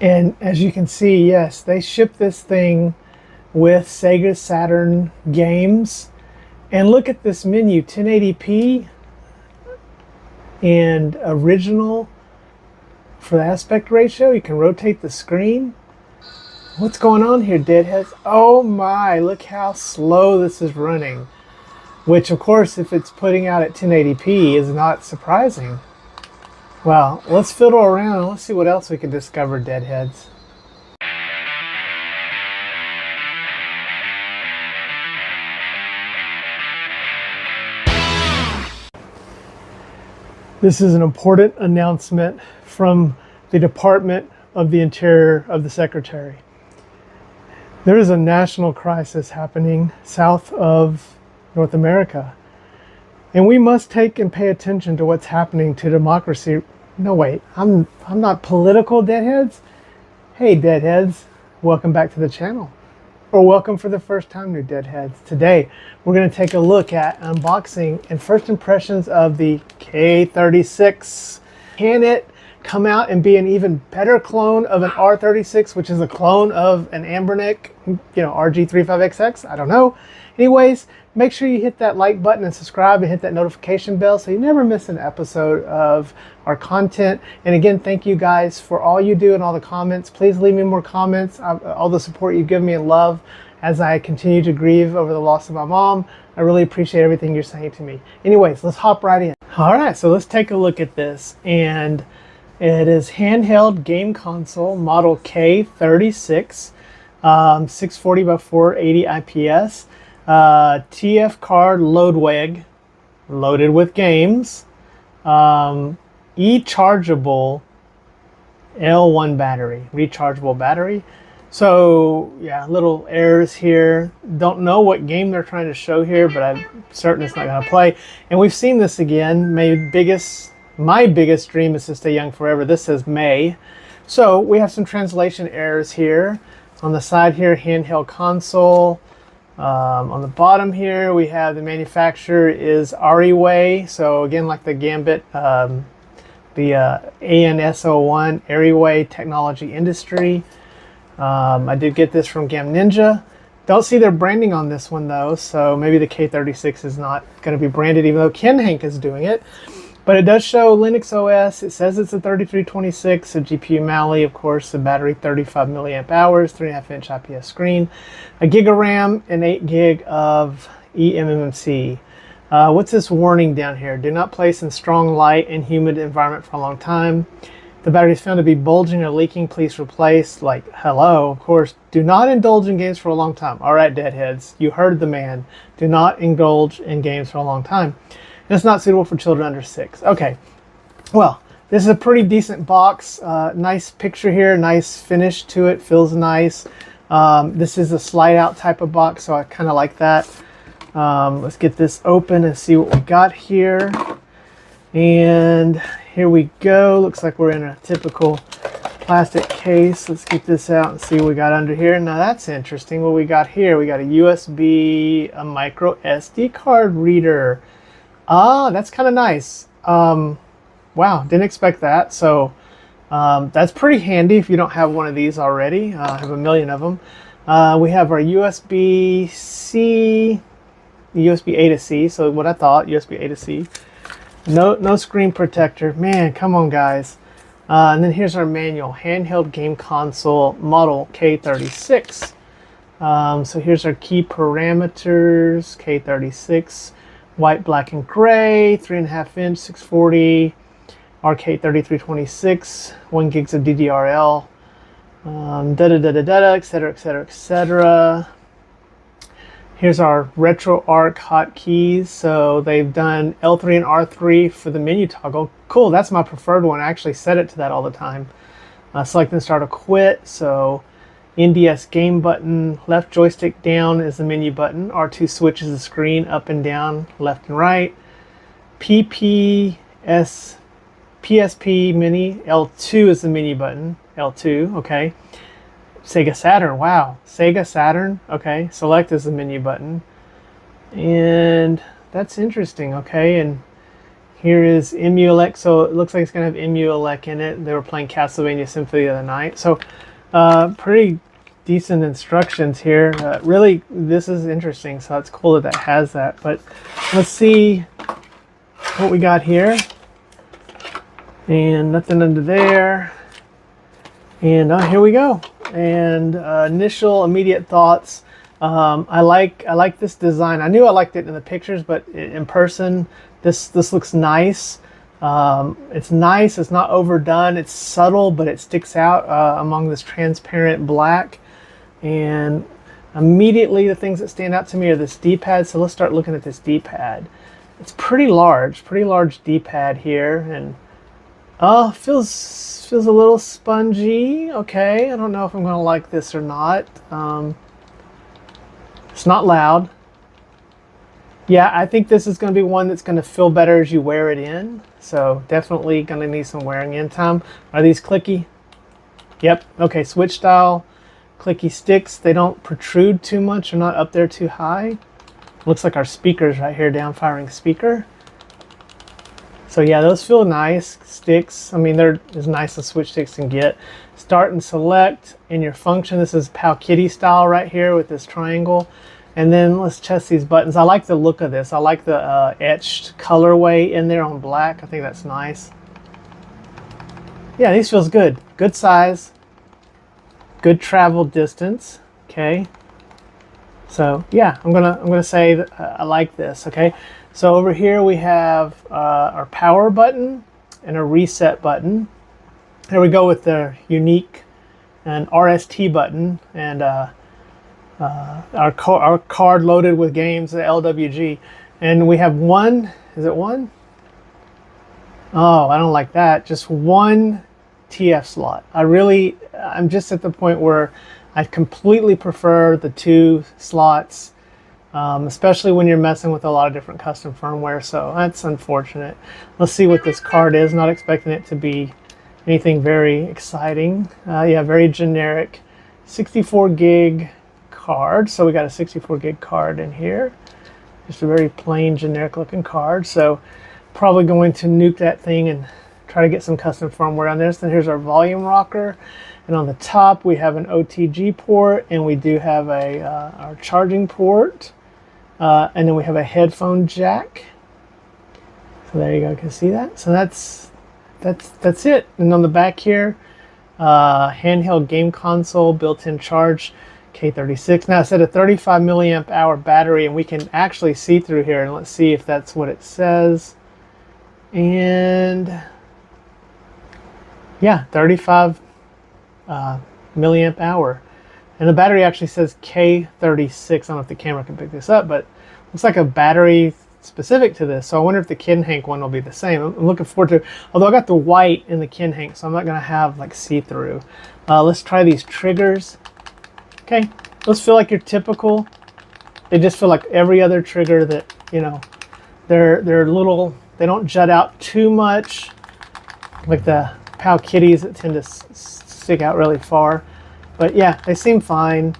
And as you can see, yes, they ship this thing with Sega Saturn games. And look at this menu, 1080p and original for the aspect ratio. You can rotate the screen. What's going on here, Deadheads? Oh my, look how slow this is running. Which, of course, if it's putting out at 1080p is not surprising. Well, let's fiddle around and let's see what else we can discover, Deadheads. This is an important announcement from the Department of the Interior of the Secretary. There is a national crisis happening south of North America. And we must take and pay attention to what's happening to democracy. No, wait, I'm not political, Deadheads. Hey, Deadheads, welcome back to the channel. Or welcome for the first time, new Deadheads. Today, we're going to take a look at unboxing and first impressions of the K36. Can it come out and be an even better clone of an R36, which is a clone of an Ambernick, RG35XX? I don't know. Anyways, make sure you hit that like button and subscribe and hit that notification bell so you never miss an episode of our content. And again, thank you guys for all you do and all the comments. Please leave me more comments. All the support you give me and love as I continue to grieve over the loss of my mom. I really appreciate everything you're saying to me. Anyways, let's hop right in. All right, so let's take a look at this. And it is handheld game console model K36, 640 by 480 IPS. TF card load WEG, loaded with games, e-chargeable L1 battery, rechargeable battery. So yeah, little errors here. Don't know what game they're trying to show here, but I'm certain it's not going to play. And we've seen this again. My biggest dream is to stay young forever. This says May. So we have some translation errors here. On the side here, handheld console. On the bottom here, we have the manufacturer is Ariway. So again, like the Gambit, the ANS01, Ariway Technology Industry. I did get this from Gaminja. Don't see their branding on this one though, so maybe the K36 is not going to be branded, even though Ken Hank is doing it. But it does show Linux OS. It says it's a 3326, a GPU Mali, of course, the battery 35 milliamp hours, 3.5-inch IPS screen, a gig of RAM, and 8 gig of eMMC. What's this warning down here? Do not place in strong light and humid environment for a long time. If the battery is found to be bulging or leaking, please replace. Like, hello, of course. Do not indulge in games for a long time. All right, Deadheads, you heard the man. Do not indulge in games for a long time. It's not suitable for children under 6. Okay, well, this is a pretty decent box. Nice picture here, nice finish to it, feels nice. This is a slide out type of box, so I kind of like that. Let's get this open and see what we got here. And here we go. Looks like we're in a typical plastic case. Let's get this out and see what we got under here. Now that's interesting. What we got here, we got a USB, a micro SD card reader. Ah, that's kind of nice. Wow, didn't expect that. So that's pretty handy if you don't have one of these already. I have a million of them. We have our USB-C, USB A to C. So what I thought, USB A to C. No screen protector. Man, come on, guys. And then here's our manual, handheld game console model K36. So here's our key parameters, K36. White, black, and gray, 3.5-inch, 640, RK3326, 1 gigs of DDRL, etc., etc., etc. Here's our RetroArch hotkeys. So they've done L3 and R3 for the menu toggle. Cool, that's my preferred one. I actually set it to that all the time. Select and start or quit. So NDS game button, left joystick down is the menu button. R2 switches the screen up and down, left and right. PSP mini, L2 is the menu button, L2, okay. Sega Saturn, wow, Sega Saturn, okay. Select is the menu button. And that's interesting, okay. And Here is EmuElec, so it looks like it's going to have EmuElec in it. They were playing Castlevania Symphony the other night. So pretty decent instructions here. Really, this is interesting, so it's cool that that has that. But let's see what we got here. And nothing under there. And here we go. And initial immediate thoughts. I like this design. I knew I liked it in the pictures, but in person, this looks nice. It's nice. It's not overdone. It's subtle, but it sticks out among this transparent black. And immediately, the things that stand out to me are this D-pad. So let's start looking at this D-pad. It's pretty large D-pad here, and feels a little spongy. Okay, I don't know if I'm gonna like this or not. It's not loud. Yeah, I think this is going to be one that's going to feel better as you wear it in. So definitely going to need some wearing in time. Are these clicky? Yep. Okay, switch style, clicky sticks. They don't protrude too much. They're not up there too high. Looks like our speakers right here, down firing speaker. So yeah, those feel nice. Sticks, I mean, they're as nice as switch sticks can get. Start and select in your function. This is Pal Kitty style right here with this triangle. And then let's test these buttons. I like the look of this. I like the etched colorway in there on black. I think that's nice. Yeah, these feels good. Good size. Good travel distance. Okay. So yeah, I'm gonna say that I like this. Okay. So over here we have our power button and a reset button. There we go with the unique and RST button and our card loaded with games, the LWG. And we have one, is it one? Oh, I don't like that. Just one TF slot. I'm just at the point where I completely prefer the 2 slots, especially when you're messing with a lot of different custom firmware. So that's unfortunate. Let's see what this card is. Not expecting it to be anything very exciting. Yeah, very generic 64 gig card. So we got a 64 gig card in here. Just a very plain generic looking card. So probably going to nuke that thing and try to get some custom firmware on this. Then here's our volume rocker. And on the top we have an OTG port, and we do have a our charging port. And then we have a headphone jack. So there you go, you can see that. So that's it. And on the back here, handheld game console, built-in charge, K36. Now it's at a 35 milliamp hour battery, and we can actually see through here, and let's see if that's what it says. And yeah, 35 milliamp hour. And the battery actually says K36. I don't know if the camera can pick this up, but looks like a battery specific to this. So I wonder if the Kin Hank one will be the same. I'm looking forward to it. Although I got the white in the Kin Hank, so I'm not going to have like see-through. Let's try these triggers. Okay, those feel like your typical. They just feel like every other trigger that, you know, they're little. They don't jut out too much like the Pal Kitties that tend to stick out really far. But yeah, they seem fine.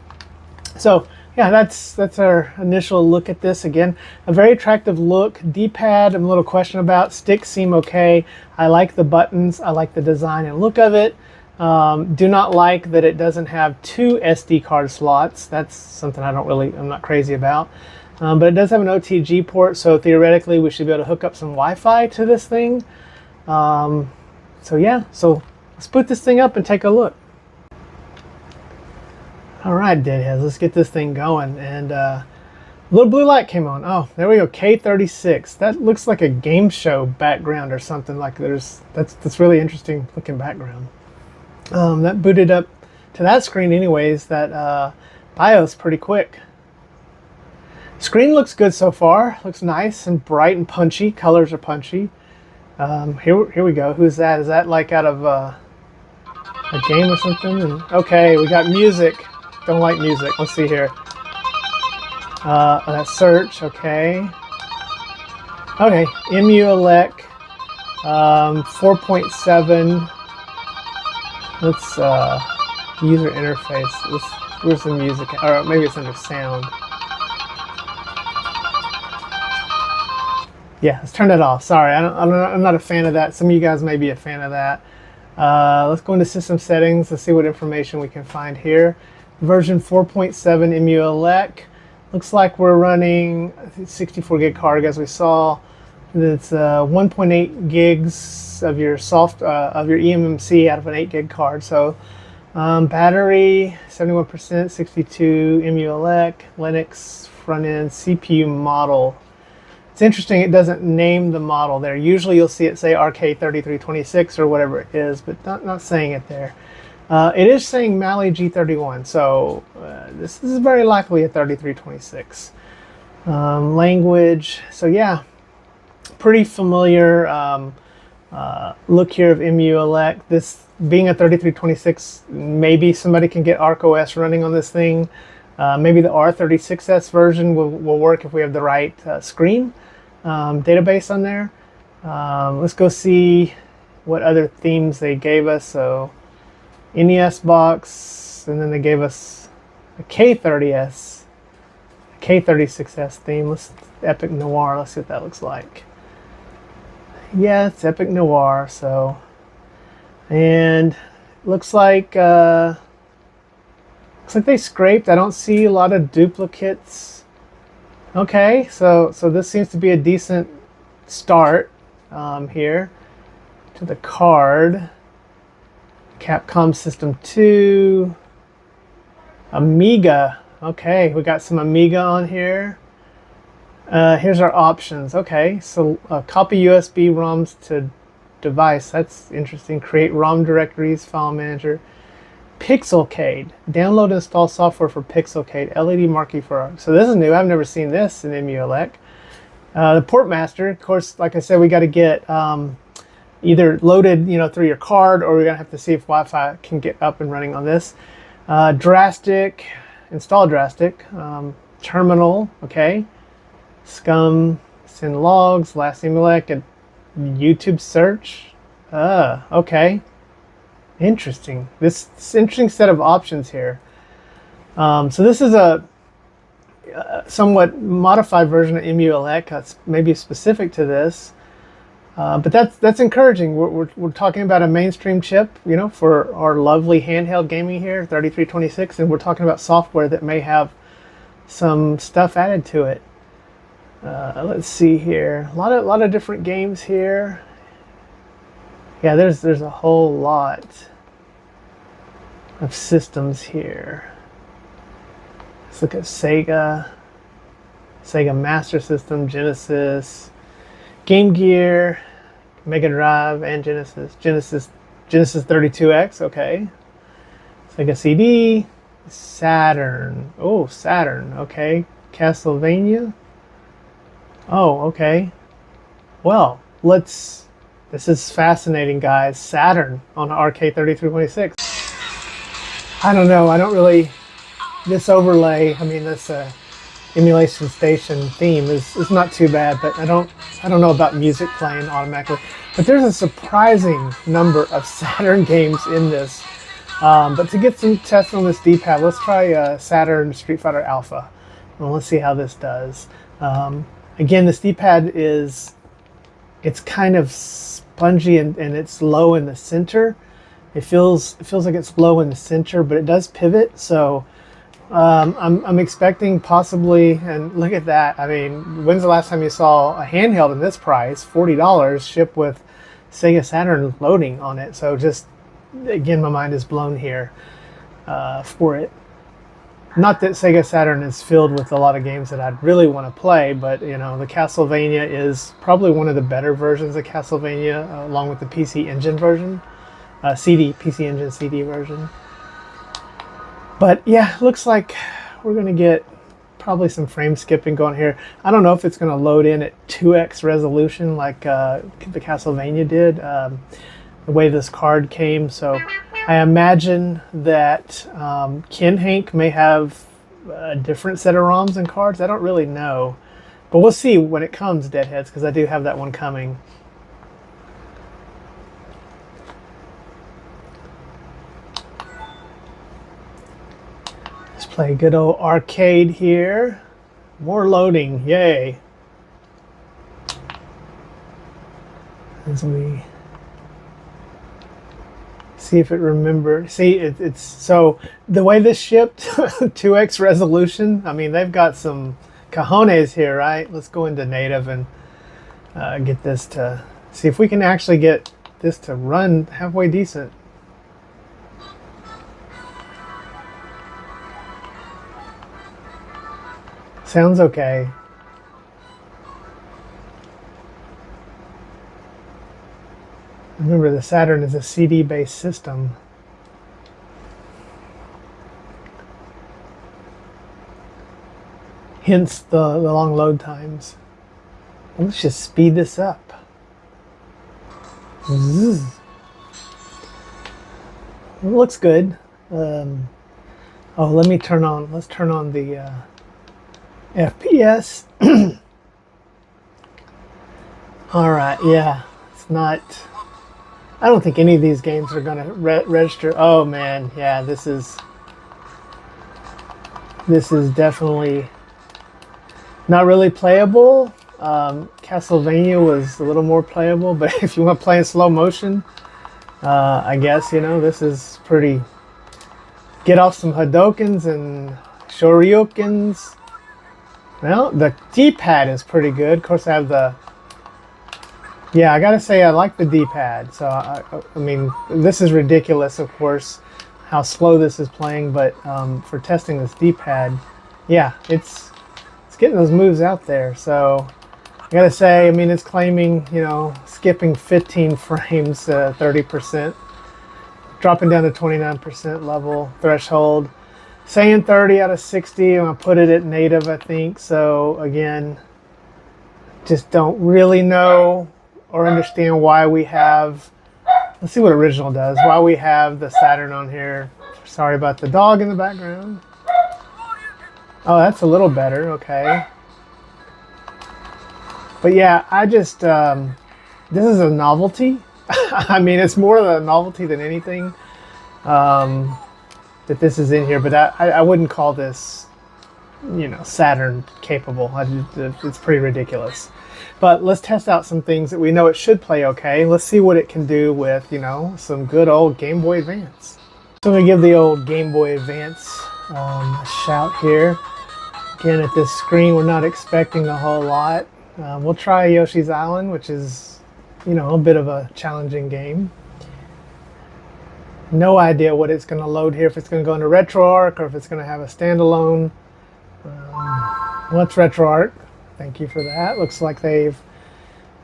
So yeah, that's our initial look at this. Again, a very attractive look. D-pad, I'm a little question about. Sticks seem okay. I like the buttons. I like the design and look of it. Do not like that it doesn't have 2 SD card slots. That's something I'm not crazy about. But it does have an OTG port, so theoretically we should be able to hook up some Wi-Fi to this thing. So yeah, so let's put this thing up and take a look. All right, Deadheads, let's get this thing going. And a little blue light came on. Oh, there we go, K36. That looks like a game show background or something. Like that's really interesting looking background. That booted up to that screen anyways. That BIOS pretty quick. Screen looks good so far. Looks nice and bright and punchy. Colors are punchy. Here we go. Who's that? Is that like out of a game or something? And, okay, we got music. Don't like music. Let's see here. That search. Okay. Okay. EmuElec 4.7. Let's user interface. Where's the music? Or maybe it's under sound. Yeah, let's turn that off. Sorry, I'm not a fan of that. Some of you guys may be a fan of that. Let's go into system settings. Let's see what information we can find here. Version 4.7 EmuElec. Looks like we're running 64 gig card, as we saw. It's 1.8 gigs of your eMMC out of an 8 gig card. So battery 71%, 62 EmuElec, Linux front end, CPU model. It's interesting it doesn't name the model there. Usually you'll see it say RK3326 or whatever it is, but not saying it there. It is saying Mali G31, so this is very likely a 3326. Language, so yeah, pretty familiar look here of EmuElec. This being a 3326, maybe somebody can get ArcOS running on this thing. Maybe the R36s version will work if we have the right screen database on there. Let's go see what other themes they gave us. So NES box, and then they gave us a K30s, a K36s theme. Epic Noir. Let's see what that looks like. Yeah, it's Epic Noir. So, and looks like they scraped. I don't see a lot of duplicates. Okay, so this seems to be a decent start here to the card. Capcom System 2, Amiga. Okay, we got some Amiga on here. Here's our options. Okay, so copy USB ROMs to device. That's interesting. Create ROM directories, file manager. Pixelcade. Download and install software for Pixelcade. LED marquee for. So this is new. I've never seen this in EmuElec. The port master. Of course, like I said, we got to get either loaded, through your card, or we're gonna have to see if Wi-Fi can get up and running on this. Drastic. Install Drastic. Terminal. Okay. Scum. Send logs. Last EmuElec. And YouTube search. Okay. Interesting. This interesting set of options here. So this is a somewhat modified version of EmuElec that's maybe specific to this, but that's encouraging. We're talking about a mainstream chip, for our lovely handheld gaming here, 3326, and we're talking about software that may have some stuff added to it. Let's see here. A lot of different games here. Yeah, there's a whole lot of systems here. Let's look at Sega Master System, Genesis, Game Gear, Mega Drive, and Genesis 32X. Okay, Sega CD, Saturn. Oh, Saturn. Okay, Castlevania. Oh, okay. Well, this is fascinating, guys. Saturn on RK3326. I don't know. I don't really. This overlay. I mean, this emulation station theme is not too bad, but I don't know about music playing automatically. But there's a surprising number of Saturn games in this. But to get some tests on this D-pad, let's try Saturn Street Fighter Alpha. Well, let's see how this does. Again, this D-pad it's kind of spongy and it's low in the center. It feels like it's low in the center, but it does pivot. So I'm expecting possibly, and look at that. I mean, when's the last time you saw a handheld in this price, $40, shipped with Sega Saturn loading on it? So just, again, my mind is blown here for it. Not that Sega Saturn is filled with a lot of games that I'd really want to play, but the Castlevania is probably one of the better versions of Castlevania, along with the PC Engine version, PC Engine CD version. But yeah, looks like we're going to get probably some frame skipping going here. I don't know if it's going to load in at 2x resolution like the Castlevania did, the way this card came. So I imagine that Ken Hank may have a different set of ROMs and cards. I don't really know. But we'll see when it comes, Deadheads, because I do have that one coming. Let's play good old arcade here. More loading, yay. as we see if it remembers. See, it's so the way this shipped 2x resolution. I mean, they've got some cojones here, right? Let's go into native and get this to see if we can actually get this to run halfway decent. Sounds okay. Remember, the Saturn is a CD-based system. Hence the long load times. Let's just speed this up. Zzz. It looks good. Oh, let me turn on. Let's turn on the FPS. All right. Yeah, it's not. I don't think any of these games are going to register. Oh man, yeah, this is definitely not really playable. Castlevania was a little more playable, but if you want to play in slow motion, I guess, you know, this is pretty. Get off some Hadokens and Shoryukens. Well, the D-pad is pretty good. Of course, I have the. Yeah, I gotta say I like the D-pad. So I mean, this is ridiculous, of course, how slow this is playing. But for testing this D-pad, yeah, it's getting those moves out there. So I gotta say, I mean, it's claiming, you know, skipping 15 frames, 30%, dropping down to 29% level threshold, saying 30 out of 60. I'm gonna put it at native, I think. So again, just don't really know or understand why we have, let's see what original does, why we have the Saturn on here. Sorry about the dog in the background. Oh, that's a little better, okay. But yeah, I just, this is a novelty. I mean, it's more of a novelty than anything that this is in here, but I wouldn't call this, you know, Saturn capable. It's pretty ridiculous. But let's test out some things that we know it should play okay. Let's see what it can do with, you know, some good old Game Boy Advance. So I'm going to give the old Game Boy Advance a shout here. Again, at this screen, we're not expecting a whole lot. We'll try Yoshi's Island, which is, you know, a bit of a challenging game. No idea what it's going to load here, if it's going to go into RetroArch or if it's going to have a standalone. Well, it's RetroArch. Thank you for that. Looks like they've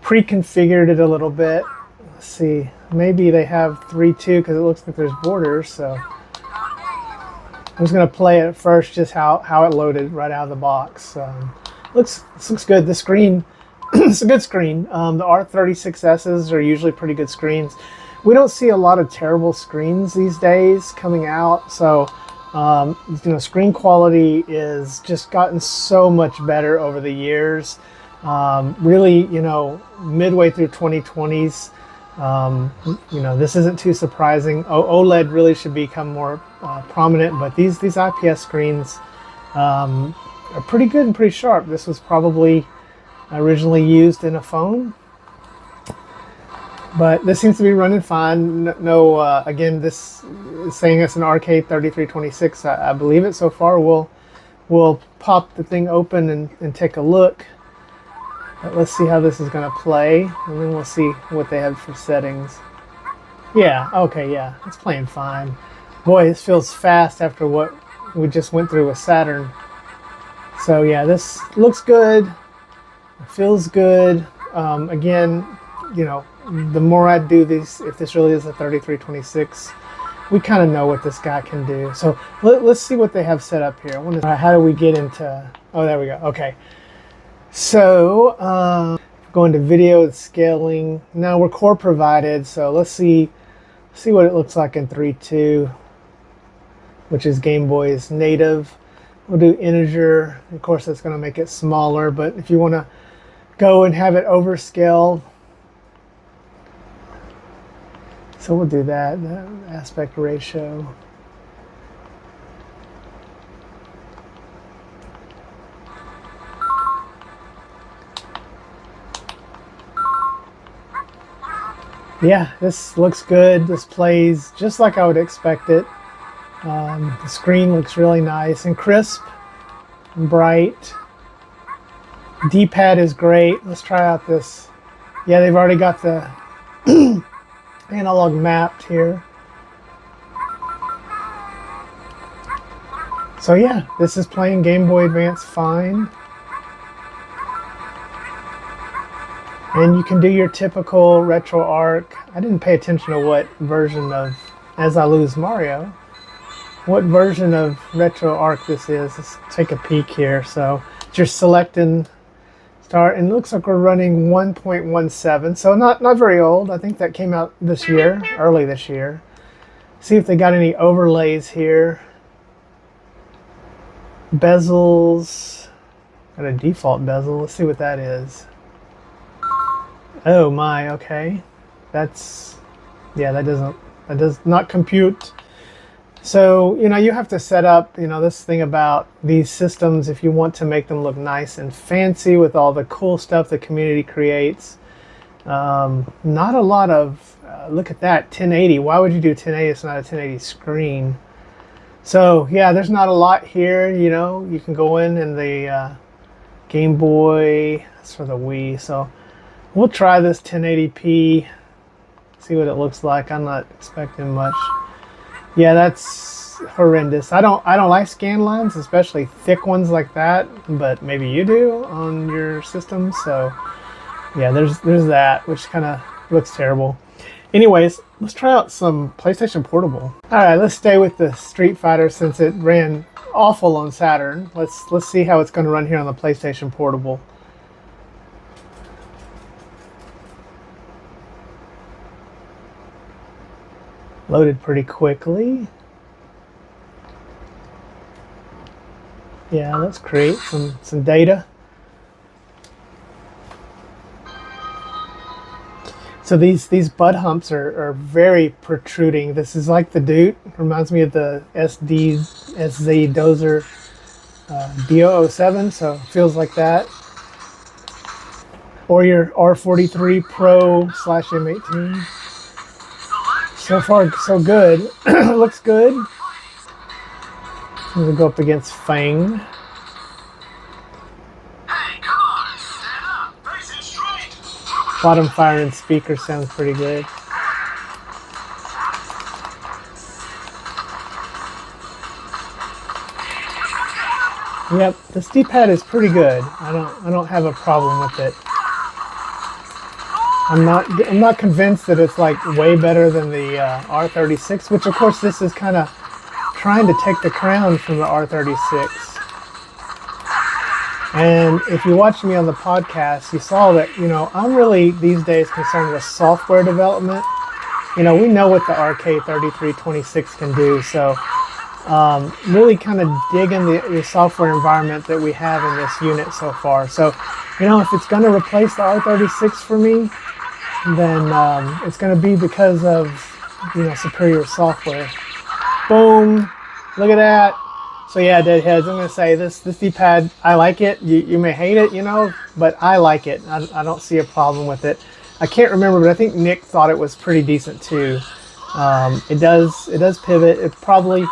pre-configured it a little bit. Let's see. Maybe they have 3.2 because it looks like there's borders. So I'm just going to play it first, just how it loaded right out of the box. Looks good. The screen, it's a good screen. The R36s are usually pretty good screens. We don't see a lot of terrible screens these days coming out. So you know, screen quality is just gotten so much better over the years. Really, you know, midway through 2020s, you know, this isn't too surprising. OLED really should become more prominent, but these IPS screens are pretty good and pretty sharp. This was probably originally used in a phone, but this seems to be running fine. No, again, this is saying it's an RK3326. I believe it so far. We'll pop the thing open and take a look. But let's see how this is going to play, and then we'll see what they have for settings. Yeah, okay, yeah, it's playing fine. Boy, this feels fast after what we just went through with Saturn. So yeah, this looks good. It feels good. Again, you know, the more I do these, if this really is a 3326, we kind of know what this guy can do. So let's see what they have set up here. How do we get into, oh, there we go. Okay. So go into video and scaling. Now we're core provided. So let's see what it looks like in 3.2, which is Game Boy's native. We'll do integer. Of course, that's going to make it smaller, but if you want to go and have it overscale, so we'll do that, the aspect ratio. Yeah, this looks good. This plays just like I would expect it. The screen looks really nice and crisp and bright. D-pad is great. Let's try out this. Yeah, they've already got the analog mapped here. So yeah, this is playing Game Boy Advance fine. And you can do your typical RetroArch. I didn't pay attention to what version of As I Lose Mario. What version of RetroArch this is. Let's take a peek here. So just selecting start, and it looks like we're running 1.17, so not very old. I think that came out this year, early this year. See if they got any overlays here. Bezels, got a default bezel. Let's see what that is. Oh my, okay. That's, yeah, that does not compute. So, you know, you have to set up, you know, this thing about these systems if you want to make them look nice and fancy with all the cool stuff the community creates. Not a lot of, look at that, 1080. Why would you do 1080? It's not a 1080 screen. So, yeah, there's not a lot here, you know. You can go in the Game Boy, that's for the Wii. So, we'll try this 1080p, see what it looks like. I'm not expecting much. Yeah, that's horrendous. I don't like scan lines, especially thick ones like that, but maybe you do on your system. So yeah, there's that, which kind of looks terrible. Anyways, let's try out some PlayStation Portable. All right, let's stay with the Street Fighter since it ran awful on Saturn. Let's see how it's going to run here on the PlayStation Portable. Loaded pretty quickly. Yeah, let's create some data. So these butt humps are very protruding. This is like the Dude. Reminds me of the SZ Dozer D007, so it feels like that. Or your R43 Pro / M18. So far, so good. Looks good. I'm gonna go up against Fang. Hey, come on, stand up, face it straight. Bottom firing speaker sounds pretty good. Yep, this D-pad is pretty good. I don't have a problem with it. I'm not convinced that it's like way better than the R36, which of course this is kind of trying to take the crown from the R36. And if you watched me on the podcast, you saw that, you know, I'm really these days concerned with software development. You know, we know what the RK36 can do, so really kind of digging the software environment that we have in this unit so far. So, you know, if it's going to replace the R36 for me, then it's going to be because of, you know, superior software. Boom! Look at that. So yeah, Deadheads, I'm going to say this D-pad, I like it. You may hate it, you know, but I like it. I don't see a problem with it. I can't remember, but I think Nick thought it was pretty decent too. It does pivot. It probably,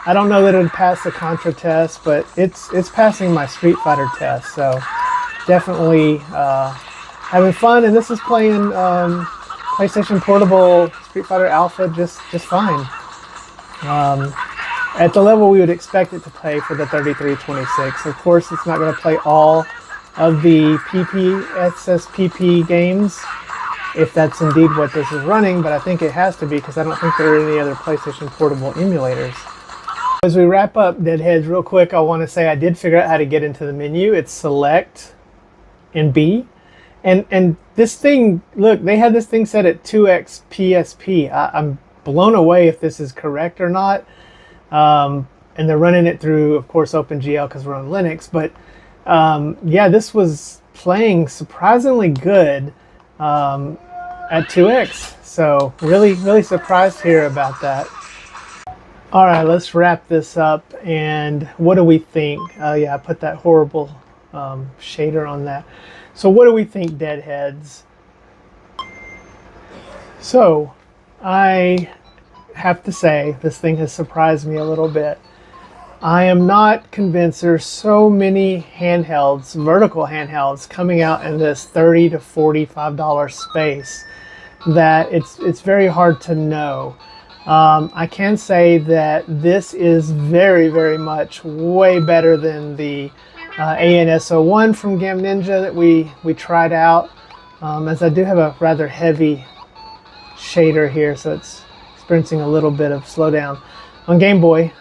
I don't know that it would pass the Contra test, but it's passing my Street Fighter test. So definitely having fun, and this is playing PlayStation Portable Street Fighter Alpha just fine. At the level we would expect it to play for the 3326. Of course, it's not going to play all of the SSPP games, if that's indeed what this is running, but I think it has to be because I don't think there are any other PlayStation Portable emulators. As we wrap up, Deadheads, real quick, I want to say I did figure out how to get into the menu. It's Select and B. And this thing, look, they had this thing set at 2x PSP. I'm blown away if this is correct or not. And they're running it through, of course, OpenGL because we're on Linux. But yeah, this was playing surprisingly good at 2x. So really surprised here about that. All right, let's wrap this up. And what do we think? Yeah, I put that horrible shader on that. So what do we think, Deadheads? So, I have to say, this thing has surprised me a little bit. I am not convinced there's so many handhelds, vertical handhelds, coming out in this $30 to $45 space that it's very hard to know. I can say that this is very, very much way better than the ANS01 from Gaminja that we tried out, as I do have a rather heavy shader here, so it's experiencing a little bit of slowdown on Gameboy.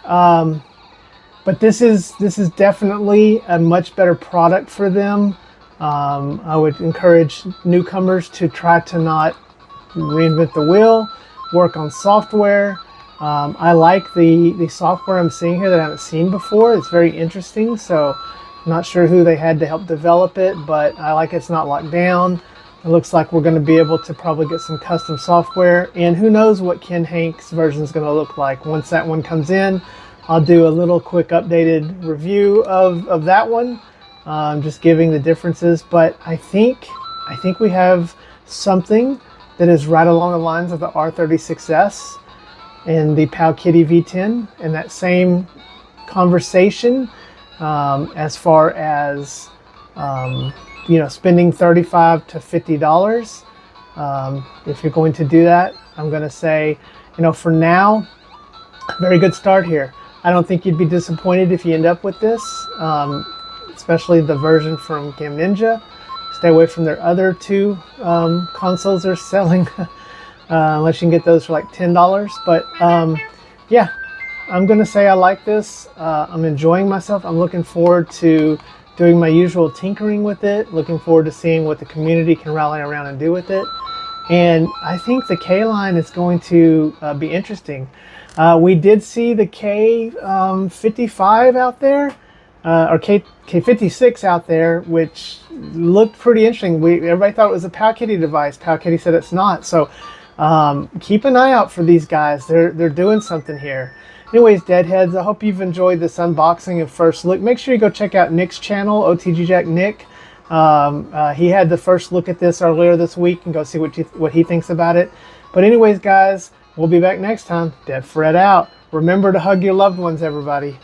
But this is definitely a much better product for them. I would encourage newcomers to try to not reinvent the wheel, work on software. I like the software I'm seeing here that I haven't seen before. It's very interesting, so I'm not sure who they had to help develop it, but I like it's not locked down. It looks like we're going to be able to probably get some custom software, and who knows what Ken Hank's version is going to look like. Once that one comes in, I'll do a little quick updated review of that one, just giving the differences. But I think we have something that is right along the lines of the R36s and the Powkiddy V10, and that same conversation as far as you know, spending $35 to $50. If you're going to do that, I'm going to say, you know, for now, very good start here. I don't think you'd be disappointed if you end up with this, especially the version from Gaminja. Stay away from their other two consoles they're selling, unless you can get those for like $10. But yeah, I'm going to say I like this. I'm enjoying myself. I'm looking forward to doing my usual tinkering with it. Looking forward to seeing what the community can rally around and do with it. And I think the K line is going to be interesting. We did see the K55 out there, or K56 out there, which looked pretty interesting. Everybody thought it was a Powkiddy device. Powkiddy said it's not. So keep an eye out for these guys. They're doing something here. Anyways, Deadheads, I hope you've enjoyed this unboxing and first look. Make sure you go check out Nick's channel, OTG Jack Nick. He had the first look at this earlier this week, and go see what he thinks about it. But anyways, guys, we'll be back next time. Dead Fred out. Remember to hug your loved ones, everybody.